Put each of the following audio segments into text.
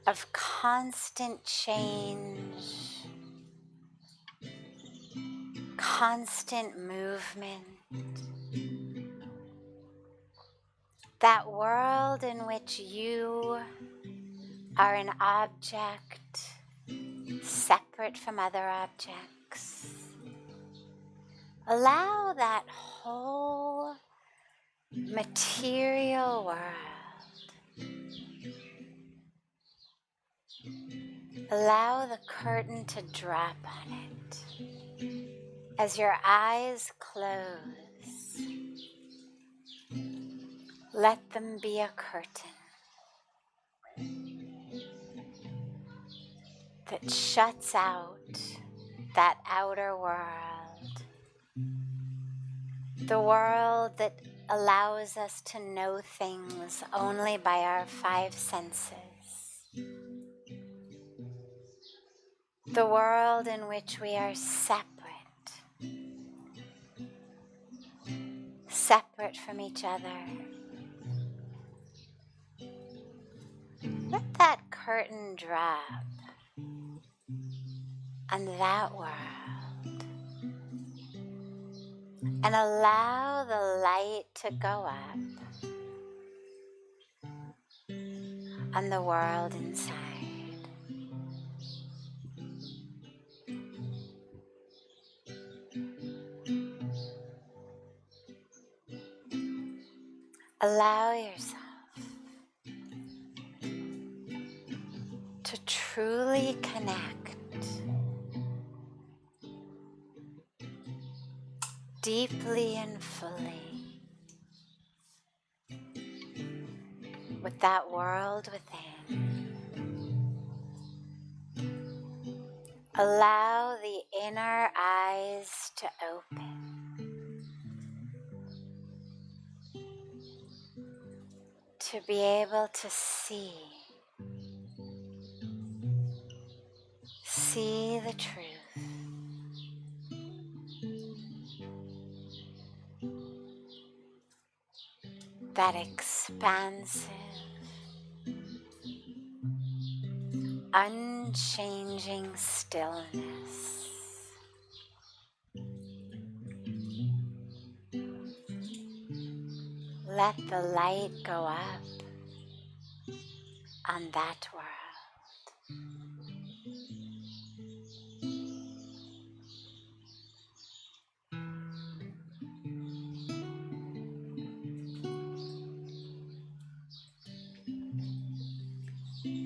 of constant change, constant movement, that world in which you are an object separate from other objects. Allow that whole material world. Allow the curtain to drop on it. As your eyes close, let them be a curtain that shuts out that outer world, the world that allows us to know things only by our five senses, the world in which we are separate from each other. Let that curtain drop on that world and allow the light to go up on the world inside. Allow yourself to truly connect deeply and fully with that world within. Allow the inner eyes to open, to be able to see the truth. That expansive, unchanging stillness. Let the light go up on that world.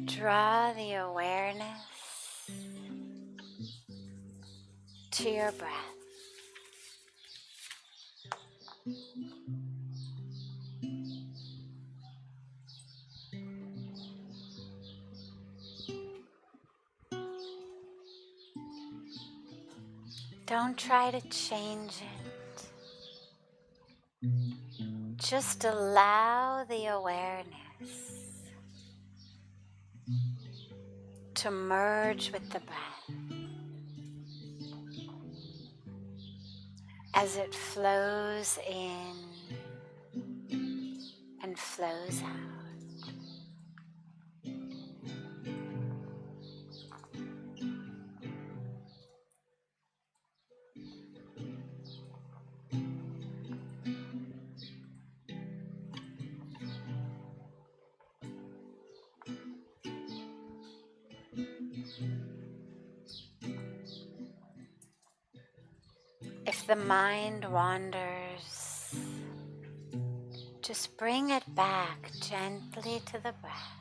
Draw the awareness to your breath. Don't try to change it. Just allow the awareness to merge with the breath as it flows in and flows out. If the mind wanders, just bring it back gently to the breath.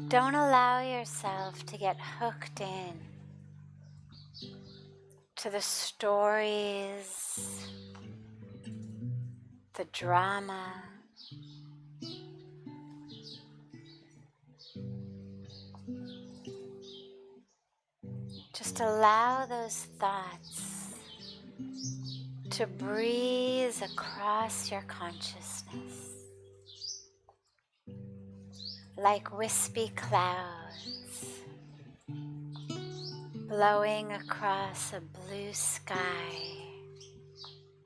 Don't allow yourself to get hooked in to the stories, the drama. Just allow those thoughts to breeze across your consciousness like wispy clouds blowing across a blue sky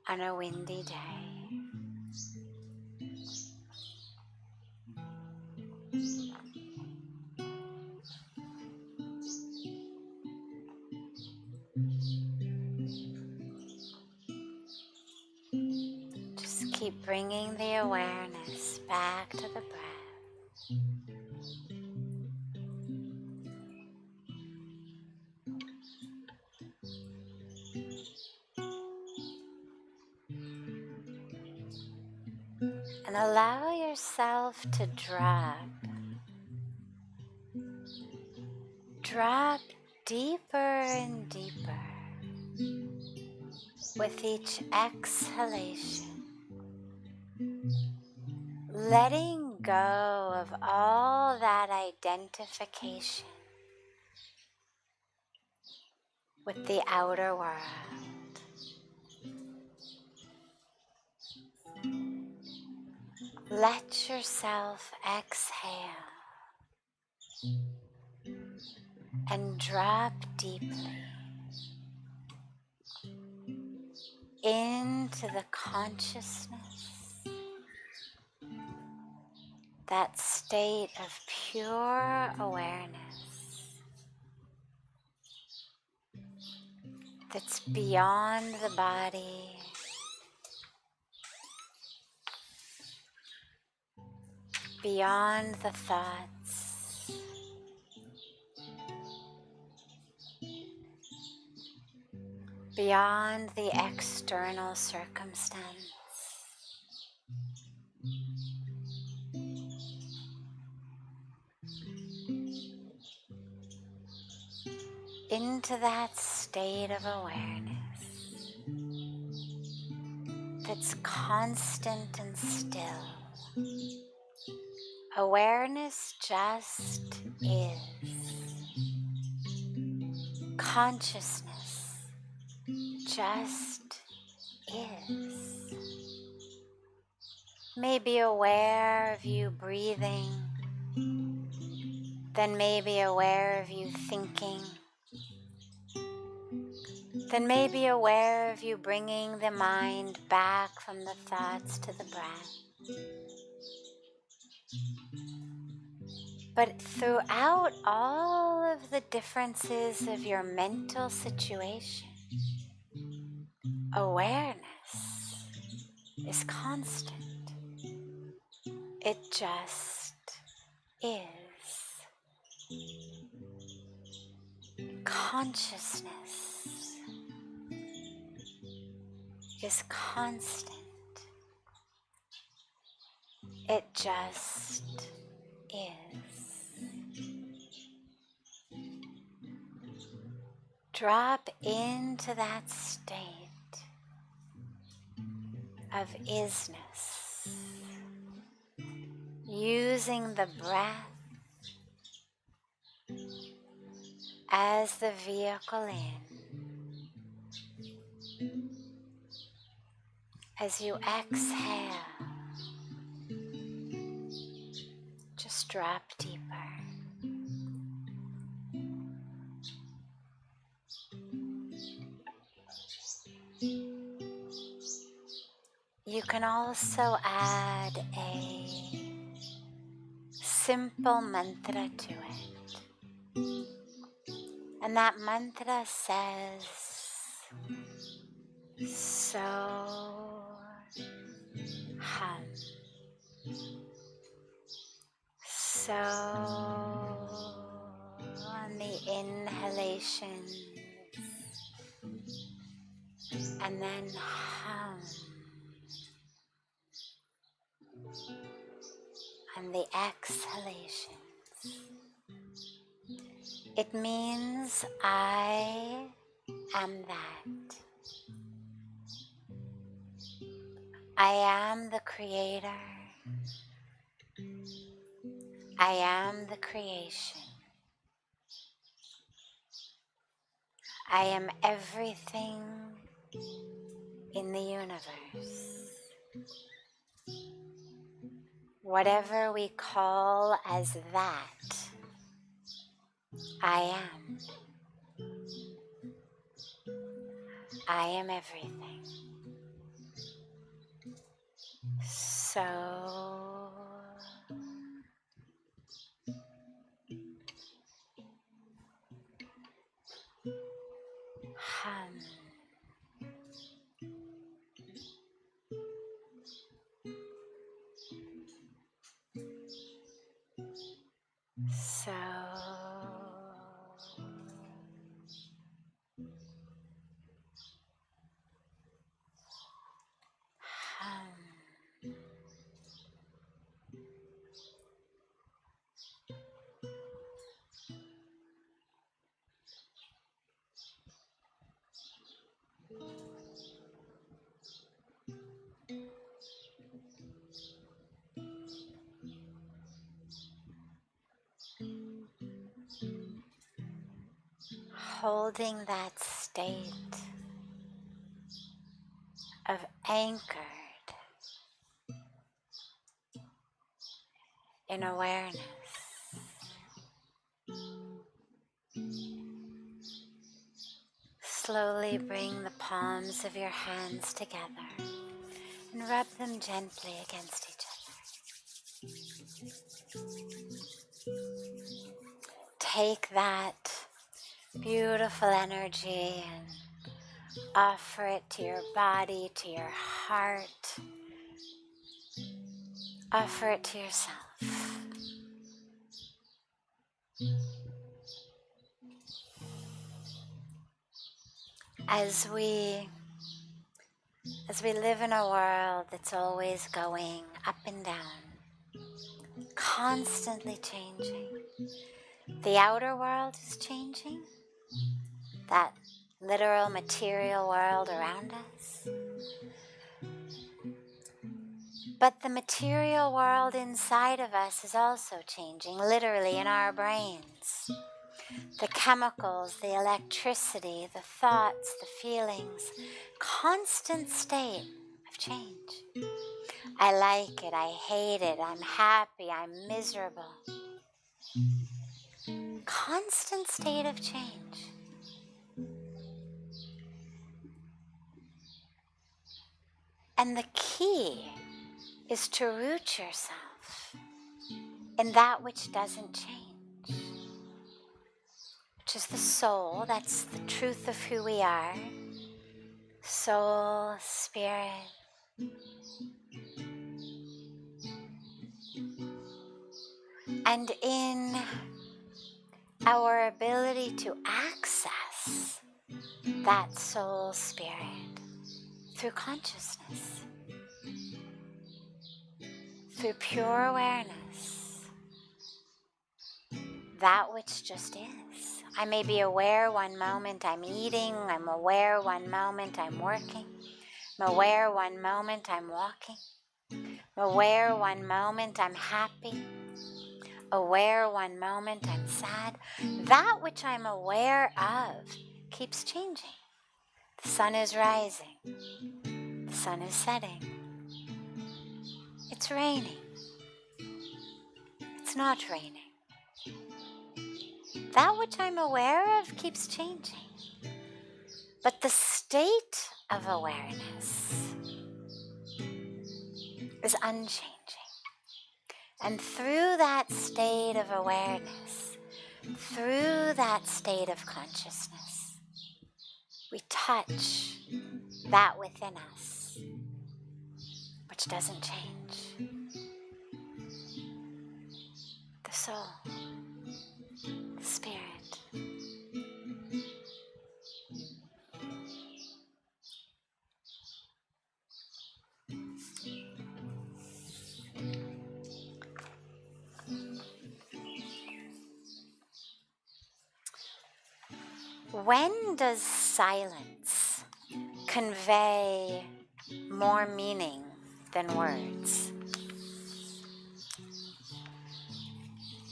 on a windy day. keep bringing the awareness back to the breath. And allow yourself to drop deeper and deeper with each exhalation, letting go of all that identification with the outer world. Let yourself exhale and drop deeply into the consciousness, that state of pure awareness that's beyond the body, beyond the thoughts, beyond the external circumstance. Into that state of awareness that's constant and still. Awareness just is. Consciousness just is. Maybe aware of you breathing, then maybe aware of you thinking, then maybe aware of you bringing the mind back from the thoughts to the breath. But throughout all of the differences of your mental situation, awareness is constant. It just is. Consciousness is constant. It just is. Drop into that state of isness, using the breath as the vehicle in. As you exhale, just drop deeper. You can also add a simple mantra to it. And that mantra says, so hum. So on the inhalation, and then hum on the exhalations. It means I am that. I am the creator. I am the creation. I am everything in the universe. Whatever we call as that, I am. I am everything. So hum. holding that state of anchored in awareness. Slowly bring the palms of your hands together and rub them gently against each other. Take that beautiful energy and offer it to your body, to your heart. Offer it to yourself. As we live in a world that's always going up and down, constantly changing, the outer world is changing, that literal material world around us. But the material world inside of us is also changing, literally in our brains. The chemicals, the electricity, the thoughts, the feelings, constant state of change. I like it, I hate it, I'm happy, I'm miserable. Constant state of change. And the key is to root yourself in that which doesn't change, which is the soul. That's the truth of who we are. Soul, spirit. And in our ability to access that soul, spirit through consciousness, through pure awareness, that which just is. I may be aware one moment I'm eating, I'm aware one moment I'm working, I'm aware one moment I'm walking, I'm aware one moment I'm happy, aware one moment I'm sad. That which I'm aware of keeps changing. The sun is rising, the sun is setting, it's raining, it's not raining. That which I'm aware of keeps changing. But the state of awareness is unchanging. And through that state of awareness, through that state of consciousness, we touch that within us, which doesn't change. The soul, the spirit. When does silence convey more meaning than words?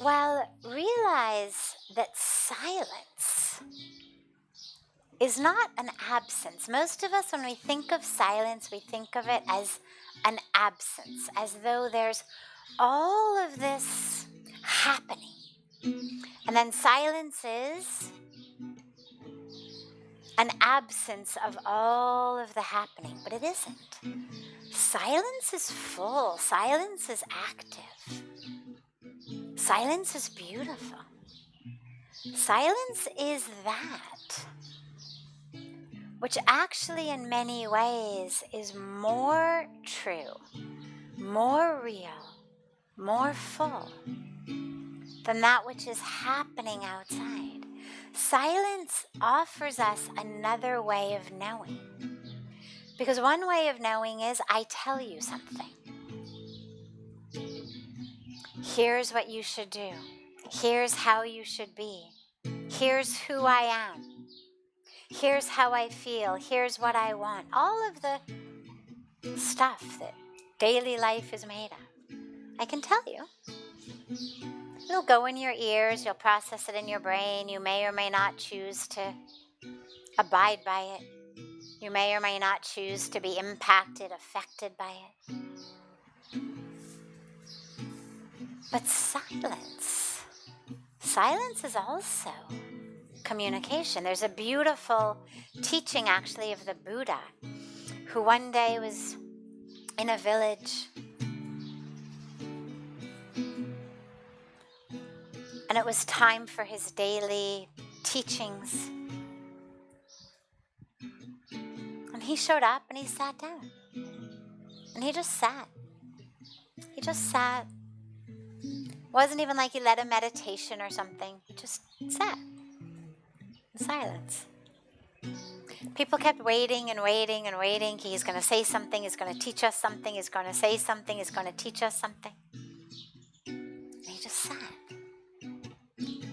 Well, realize that silence is not an absence. Most of us, when we think of silence, we think of it as an absence, as though there's all of this happening. And then silence is an absence of all of the happening, but it isn't. Silence is full. Silence is active. Silence is beautiful. Silence is that which actually in many ways is more true, more real, more full than that which is happening outside. Silence offers us another way of knowing. Because one way of knowing is I tell you something. Here's what you should do. Here's how you should be. Here's who I am. Here's how I feel. Here's what I want. All of the stuff that daily life is made of. I can tell you. It'll go in your ears, you'll process it in your brain. You may or may not choose to abide by it. You may or may not choose to be impacted, affected by it. But silence is also communication. There's a beautiful teaching actually of the Buddha, who one day was in a village, and it was time for his daily teachings. And he showed up and he sat down. And he just sat. He just sat. Wasn't even like he led a meditation or something. He just sat in silence. People kept waiting and waiting and waiting. He's going to say something. He's going to teach us something. He's going to say something. He's going to teach us something. And he just sat.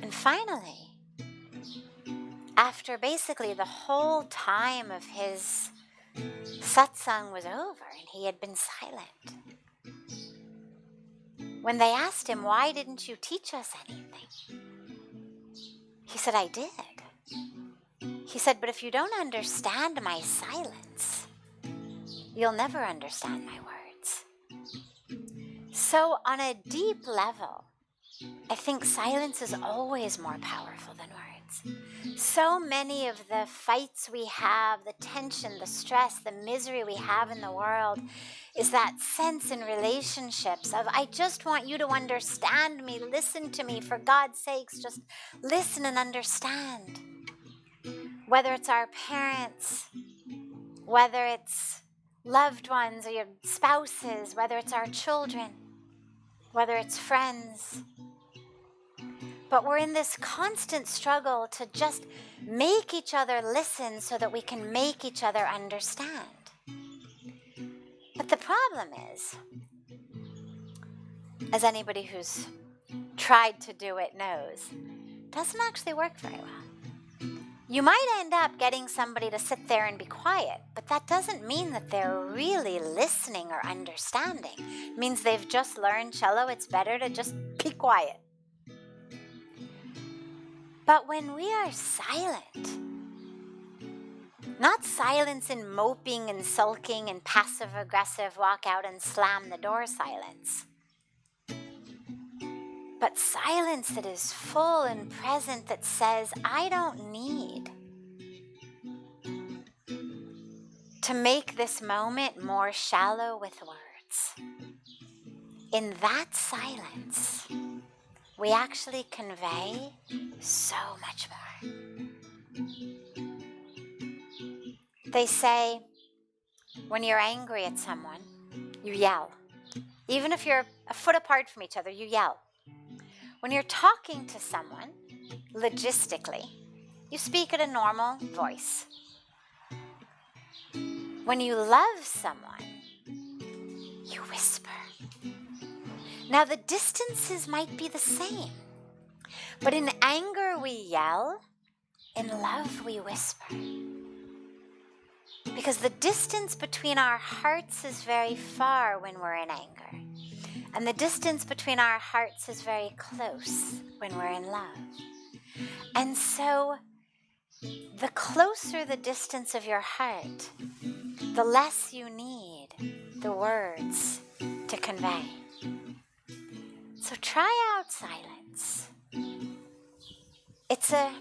And finally, after basically the whole time of his satsang was over and he had been silent, when they asked him, "Why didn't you teach us anything?" he said, "I did." He said, "But if you don't understand my silence, you'll never understand my words." So on a deep level, I think silence is always more powerful than words. So many of the fights we have, the tension, the stress, the misery we have in the world is that sense in relationships of, I just want you to understand me, listen to me, for God's sakes, just listen and understand. Whether it's our parents, whether it's loved ones or your spouses, whether it's our children, whether it's friends. But we're in this constant struggle to just make each other listen so that we can make each other understand. But the problem is, as anybody who's tried to do it knows, it doesn't actually work very well. You might end up getting somebody to sit there and be quiet, but that doesn't mean that they're really listening or understanding. It means they've just learned cello, it's better to just be quiet. But when we are silent, not silence in moping and sulking and passive-aggressive walk out and slam the door silence, but silence that is full and present, that says, I don't need to make this moment more shallow with words. In that silence, we actually convey so much more. They say, when you're angry at someone, you yell. Even if you're a foot apart from each other, you yell. When you're talking to someone, logistically, you speak at a normal voice. When you love someone, you whisper. Now, the distances might be the same, but in anger we yell, in love we whisper. Because the distance between our hearts is very far when we're in anger. And the distance between our hearts is very close when we're in love. And so, the closer the distance of your heart, the less you need the words to convey. So try out silence. It's a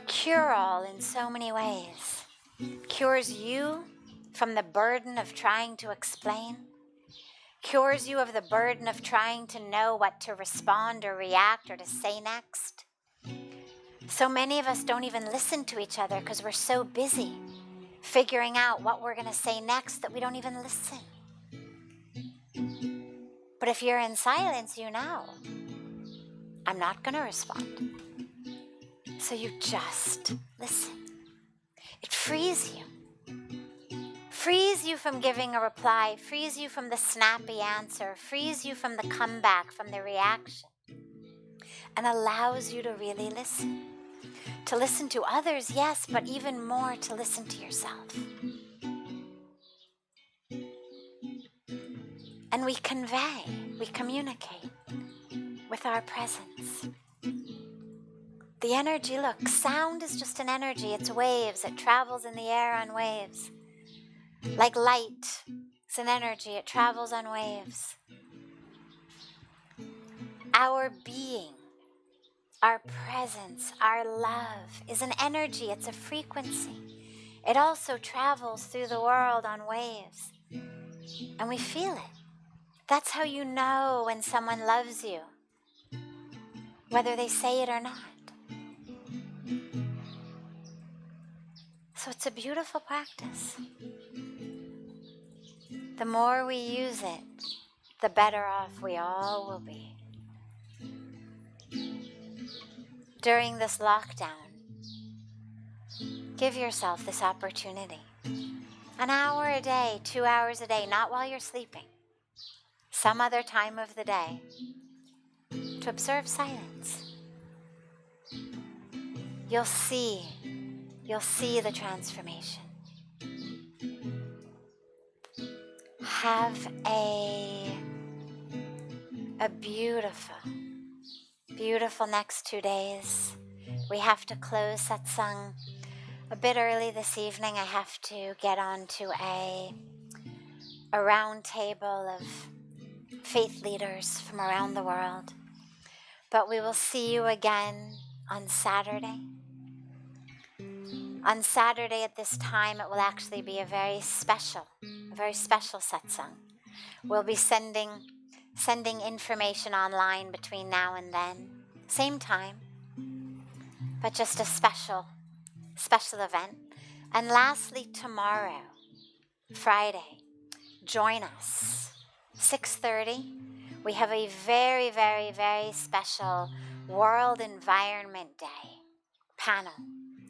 cure-all in so many ways. Cures you from the burden of trying to explain. Cures you of the burden of trying to know what to respond or react or to say next. So many of us don't even listen to each other because we're so busy figuring out what we're going to say next that we don't even listen. But if you're in silence, you know, I'm not going to respond. So you just listen. It frees you. Frees you from giving a reply, frees you from the snappy answer, frees you from the comeback, from the reaction, and allows you to really listen. To listen to others, yes, but even more to listen to yourself. and we convey, we communicate with our presence. The energy, look, sound is just an energy. It's waves. It travels in the air on waves. Like light, it's an energy. It travels on waves. Our being, our presence, our love is an energy. It's a frequency. It also travels through the world on waves. And we feel it. That's how you know when someone loves you, whether they say it or not. So it's a beautiful practice. The more we use it, the better off we all will be. During this lockdown, give yourself this opportunity. An hour a day, 2 hours a day, not while you're sleeping. Some other time of the day, to observe silence. You'll see the transformation. Have a beautiful, beautiful next 2 days. We have to close Satsang a bit early this evening. I have to get onto a round table of faith leaders from around the world. But we will see you again on Saturday. On Saturday at this time, it will actually be a very special satsang. We'll be sending information online between now and then. Same time, but just a special event. And lastly, tomorrow, Friday, join us, 6:30. We have a very, very, very special World Environment Day panel.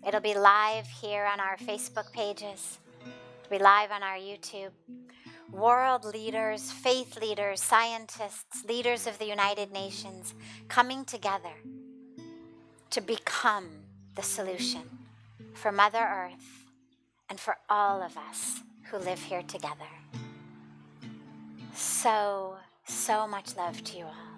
It'll be live here on our Facebook pages. It'll be live on our YouTube. World leaders, faith leaders, scientists, leaders of the United Nations coming together to become the solution for Mother Earth and for all of us who live here together. So much love to you all.